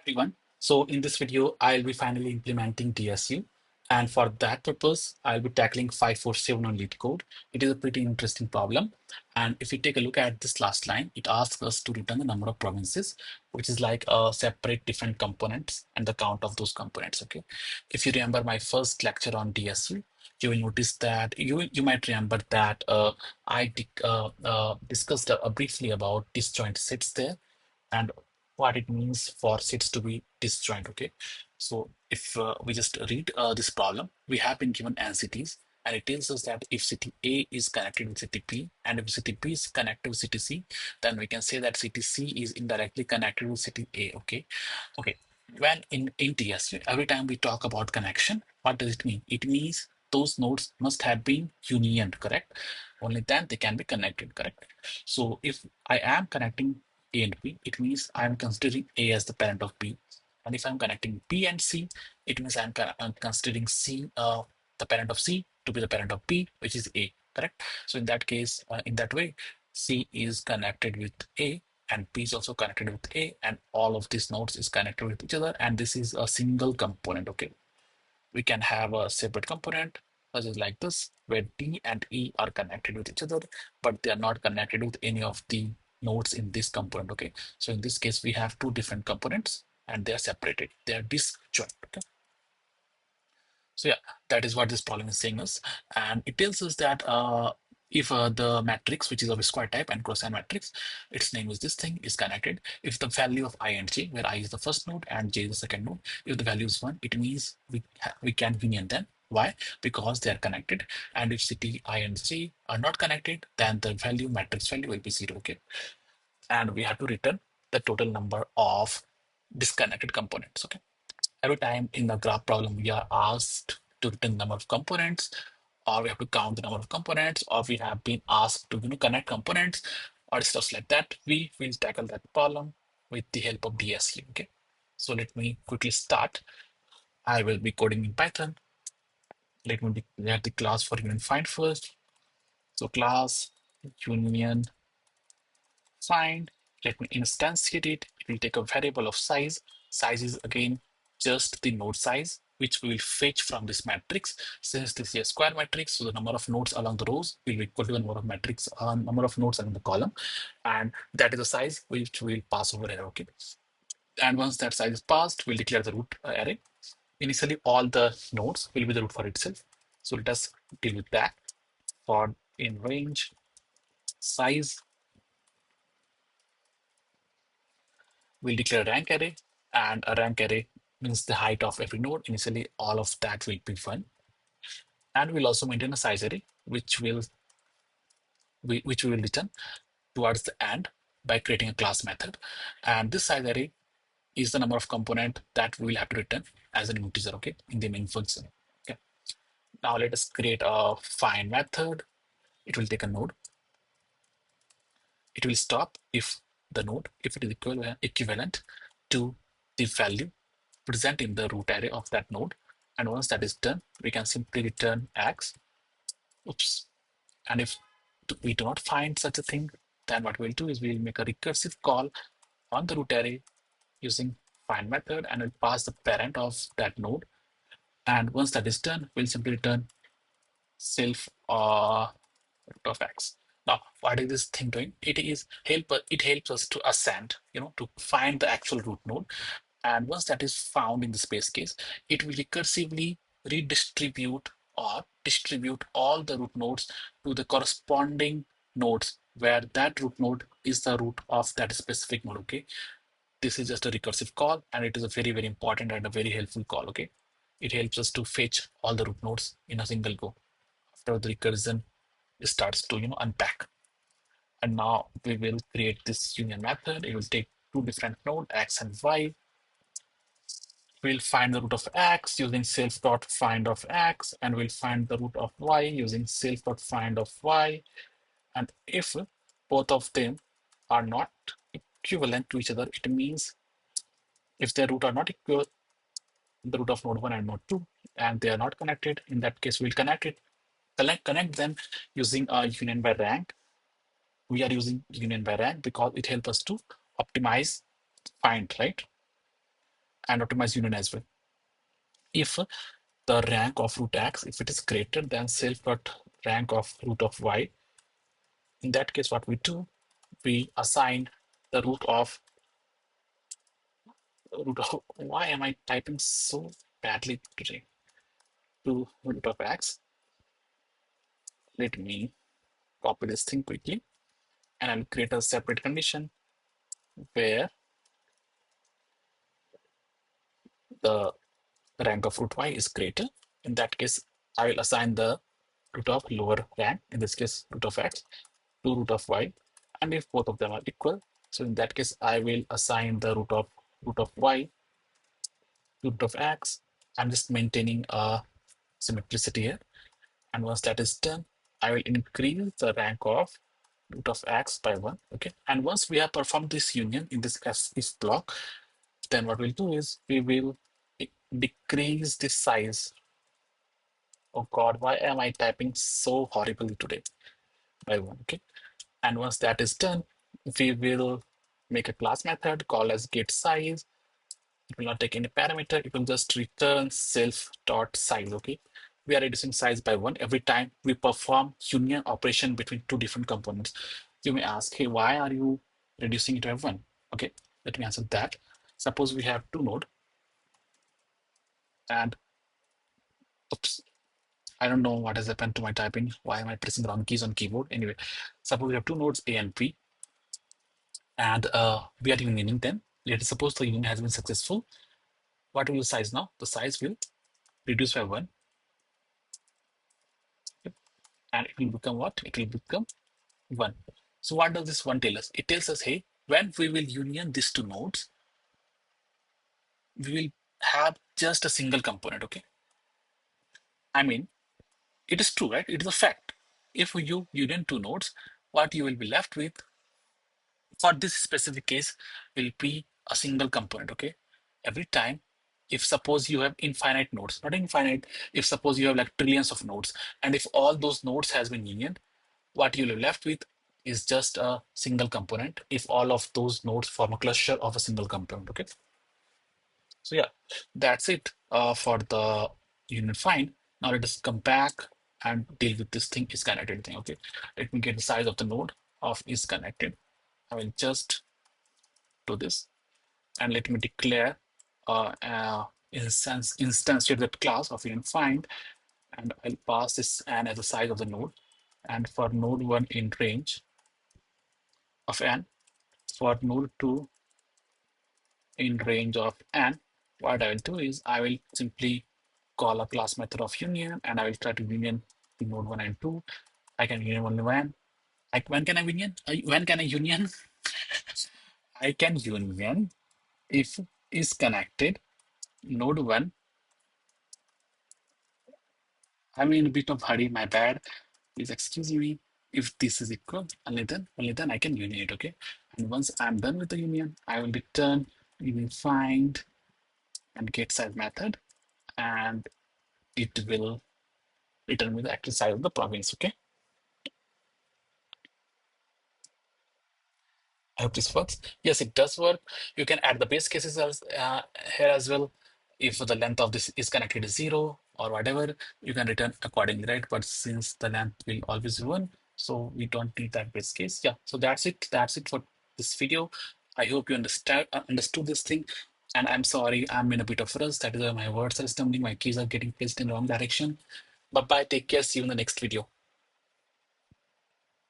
Everyone. So in this video, I'll be finally implementing DSU. And for that purpose, I'll be tackling 547 on lead code. It is a pretty interesting problem. And if you take a look at this last line, it asks us to return the number of provinces, which is like separate different components and the count of those components. Okay. If you remember my first lecture on DSU, you will notice that you might remember that I discussed briefly about disjoint sets there and what it means for sets to be disjoint. Okay, so if we just read this problem, we have been given entities, and it tells us that if city A is connected with city B, and if city B is connected with city C, then we can say that city C is indirectly connected with city A. Okay. When in TSU, every time we talk about connection, what does it mean? It means those nodes must have been union, correct? Only then they can be connected, correct? So if I am connecting A and B, it means I'm considering A as the parent of B. And if I'm connecting B and C, it means I'm considering C, the parent of C, to be the parent of B, which is A, correct? So in that case, in that way, C is connected with A and P is also connected with A, and all of these nodes is connected with each other, and this is a single component. Okay, we can have a separate component such as like this, where D and E are connected with each other, but they are not connected with any of the nodes in this component. Okay, so in this case, we have two different components and they are separated, they are disjoint. Okay, so yeah, that is what this problem is saying us. And it tells us that if the matrix, which is of square type and cosine matrix, its name is this thing, is connected. If the value of I and j, where I is the first node and j is the second node, if the value is 1, it means we can union them. Why? Because they are connected. And if city I and j are not connected, then the value matrix value will be 0. Okay. And we have to return the total number of disconnected components. Okay. Every time in the graph problem, we are asked to return the number of components, or we have to count the number of components, or we have been asked to connect components, or stuff like that. We will tackle that problem with the help of DSU. Okay, so let me quickly start. I will be coding in Python. Let me declare the class for union find first. So class union find. Let me instantiate it. It will take a variable of size. Size is again just the node size, which we will fetch from this matrix. Since this is a square matrix, so the number of nodes along the rows will be equal to the number of nodes along the column, and that is the size which we will pass over here. Okay, and once that size is passed, we'll declare the root array. Initially, all the nodes will be the root for itself. So let us deal with that. For in range size, we'll declare rank array, and a rank array means the height of every node. Initially, all of that will be 1. And we'll also maintain a size array, which we will return towards the end by creating a class method. And this size array is the number of component that we will have to return as an integer, okay, in the main function. Okay. Now let us create a find method. It will take a node. It will stop if the node, if it is equivalent to the value present in the root array of that node. And once that is done, we can simply return x. Oops. And if we do not find such a thing, then what we'll do is we'll make a recursive call on the root array using find method, and we'll pass the parent of that node. And once that is done, we'll simply return self root of x. Now, what is this thing doing? It helps us to ascend, to find the actual root node. And once that is found in the space case, it will recursively redistribute or distribute all the root nodes to the corresponding nodes where that root node is the root of that specific node. Okay, this is just a recursive call, and it is a very, very important and a very helpful call. Okay, it helps us to fetch all the root nodes in a single go after the recursion starts to unpack. And now we will create this union method. It will take two different nodes, x and y. We'll find the root of x using self.find of x, and we'll find the root of y using self.find of y. And if both of them are not equivalent to each other, it means if their root are not equal, the root of node 1 and node 2, and they are not connected, in that case, we'll connect them using a union by rank. We are using union by rank because it helps us to optimize find, right? and optimize union as well. If the rank of root x, if it is greater than self dot rank of root of y, in that case, what we do, we assign the root of why am I typing so badly today? To root of x. Let me copy this thing quickly, and I'll create a separate condition where the rank of root y is greater. In that case, I will assign the root of lower rank, in this case, root of x, to root of y. And if both of them are equal, so in that case, I will assign the root of y to root of x. I'm just maintaining a symmetricity here. And once that is done, I will increase the rank of root of x by 1. Okay. And once we have performed this union in this if block, then what we'll do is we will decrease the size. Oh God, why am I typing so horribly today? By 1. Okay. And once that is done, we will make a class method called as get size. It will not take any parameter. It will just return self dot size. Okay. We are reducing size by 1 every time we perform union operation between two different components. You may ask, hey, why are you reducing it by 1? Okay, let me answer that. Suppose we have two nodes and oops, I don't know what has happened to my typing. Why am I pressing wrong keys on keyboard? Anyway, suppose we have two nodes A and B, and we are unioning them. Let us suppose the union has been successful. What will the size now? The size will reduce by 1, and it will become what? It will become 1. So what does this 1 tell us? It tells us, hey, when we will union these two nodes, we will have just a single component. Okay, I mean, it is true, right? It is a fact. If you union two nodes, what you will be left with for this specific case will be a single component. Okay, every time, if suppose you have infinite nodes, not infinite, if suppose you have like trillions of nodes, and if all those nodes has been unioned, what you'll be left with is just a single component if all of those nodes form a cluster of a single component. Okay, so yeah, that's it for the union find. Now let us come back and deal with this thing is connected thing. Okay, let me get the size of the node of is connected. I will just do this, and let me declare instantiate that class of union find, and I'll pass this n as the size of the node, and for node 1 in range of n, for node 2 in range of n, what I will do is I will simply call a class method of union, and I will try to union the node 1 and 2. I can union only when. When can I union? When can I union? I can union if is connected node 1. I'm in a bit of hurry, my bad. Please excuse me. If this is equal, only then I can union it. Okay. And once I'm done with the union, I will return union find and get size method, and it will return me the actual size of the province. Okay. I hope this works. Yes, it does work. You can add the base cases here as well. If the length of this is connected to 0 or whatever, you can return accordingly, right? But since the length will always be 1, so we don't need that base case. Yeah, so that's it. That's it for this video. I hope you understood this thing. And I'm sorry, I'm in a bit of rush. That is why my words are stumbling. My keys are getting placed in the wrong direction. Bye bye. Take care. See you in the next video.